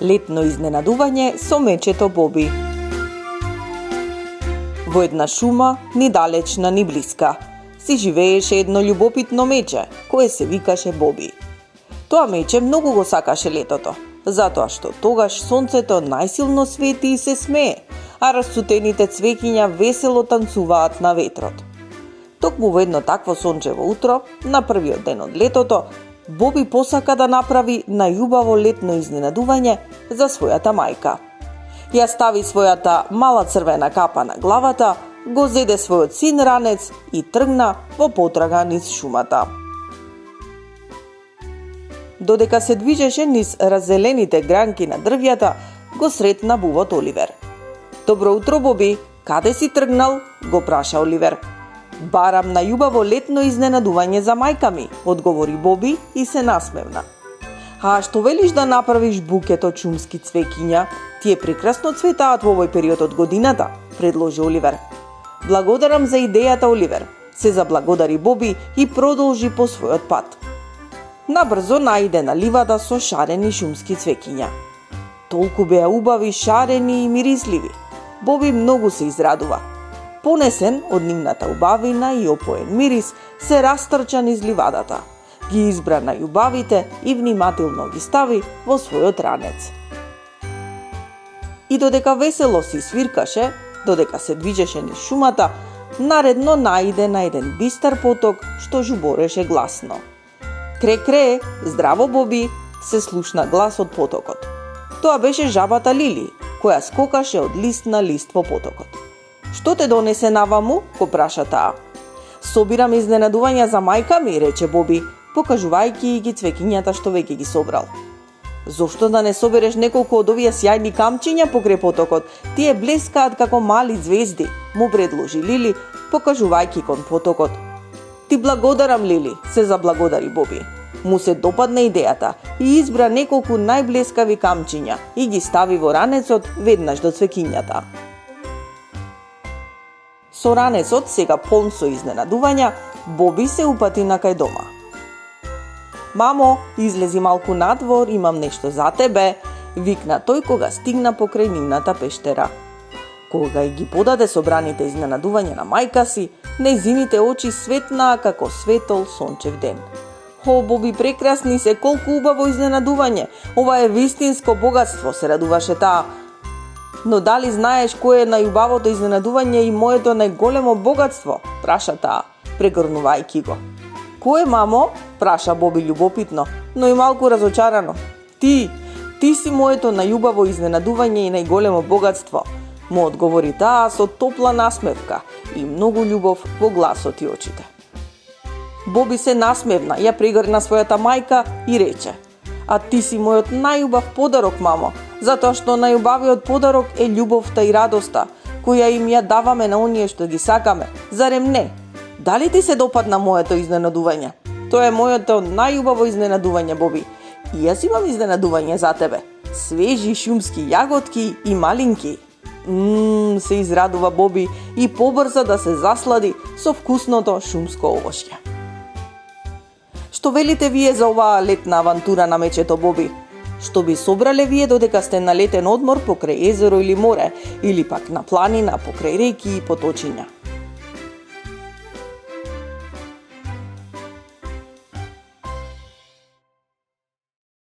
Летно изненадување со мечето Боби. Во една шума, ни далечна, ни блиска, си живееше едно љубопитно мече, кое се викаше Боби. Тоа мече многу го сакаше летото, затоа што тогаш сонцето најсилно свети и се смее, а расцутените цвеќиња весело танцуваат на ветрот. Токму во едно такво сончево утро, на првиот ден од летото, Боби посака да направи најубаво летно изненадување за својата мајка. Ја стави својата мала црвена капа на главата, го зеде својот син ранец и тргна во потрага низ шумата. Додека се движеше низ раззелените гранки на дрвјата, го сретна бувот Оливер. "Добро утро, Боби, каде си тргнал?" го праша Оливер. "Барам најубаво летно изненадување за мајка ми", одговори Боби и се насмевна. "А што велиш да направиш букет од шумски цвеќиња? Тие прекрасно цветаат во овој период од годината", предложи Оливер. "Благодарам за идејата, Оливер", се заблагодари Боби и продолжи по својот пат. Набрзо најде на ливада со шарени шумски цвеќиња. Толку беа убави, шарени и мирисливи. Боби многу се израдува. Понесен од нивната убавина и опоен мирис, се растрча низ ливадата. Ги избра најубавите и внимателно ги стави во својот ранец. И додека весело си свиркаше, додека се движеше низ шумата, наредно најде на еден бистар поток што жубореше гласно. "Кре-кре, здраво, Боби", се слушна глас од потокот. Тоа беше жабата Лили, која скокаше од лист на лист во потокот. "Што те донесе наваму?" го праша таа. "Собирам изненадувања за мајка ми", рече Боби, покажувајќи ги цвеќињата што веќе ги собрал. "Зошто да не собереш неколку од овие сјајни камчиња покрај потокот? Тие блескаат како мали звезди", му предложи Лили, покажувајќи кон потокот. "Ти благодарам, Лили", се заблагодари Боби. Му се допадна идејата и избра неколку најблескави камчиња и ги стави во ранецот веднаш до цвеќињата. Со ранецот сега полн со изненадувања, Боби се упати накај дома. "Мамо, излези малку надвор, имам нешто за тебе", викна тој кога стигна покрај нивната пештера. Кога ги подаде собраните изненадувања на мајка си, нејзините очи светнаа како светол сончев ден. "О, Боби, прекрасни се, колку убаво изненадување! Ова е вистинско богатство", се радуваше таа. "Но дали знаеш кое е најубавото изненадување и моето најголемо богатство?" праша таа, прегорнувајќи го. "Кое, мамо?" праша Боби љубопитно, но и малку разочарано. Ти си моето најубаво изненадување и најголемо богатство", му одговори таа со топла насмевка и многу љубов во гласот и очите. Боби се насмевна, ја прегорна својата мајка и рече: "А ти си мојот најубав подарок, мамо, затоа што најубавиот подарок е љубовта и радоста, која им ја даваме на оние што ги сакаме. Зарем не? Дали ти се допадна моето изненадување? Тоа е моето најубаво изненадување, Боби. И јас имам изненадување за тебе. Свежи шумски јаготки и малинки." Се израдува Боби и побрза да се заслади со вкусното шумско овошје. Што велите вие за оваа летна авантура на мечето Боби? Што би собрале вие додека сте на летен одмор покрај езеро или море, или пак на планина покрај реки и поточиња?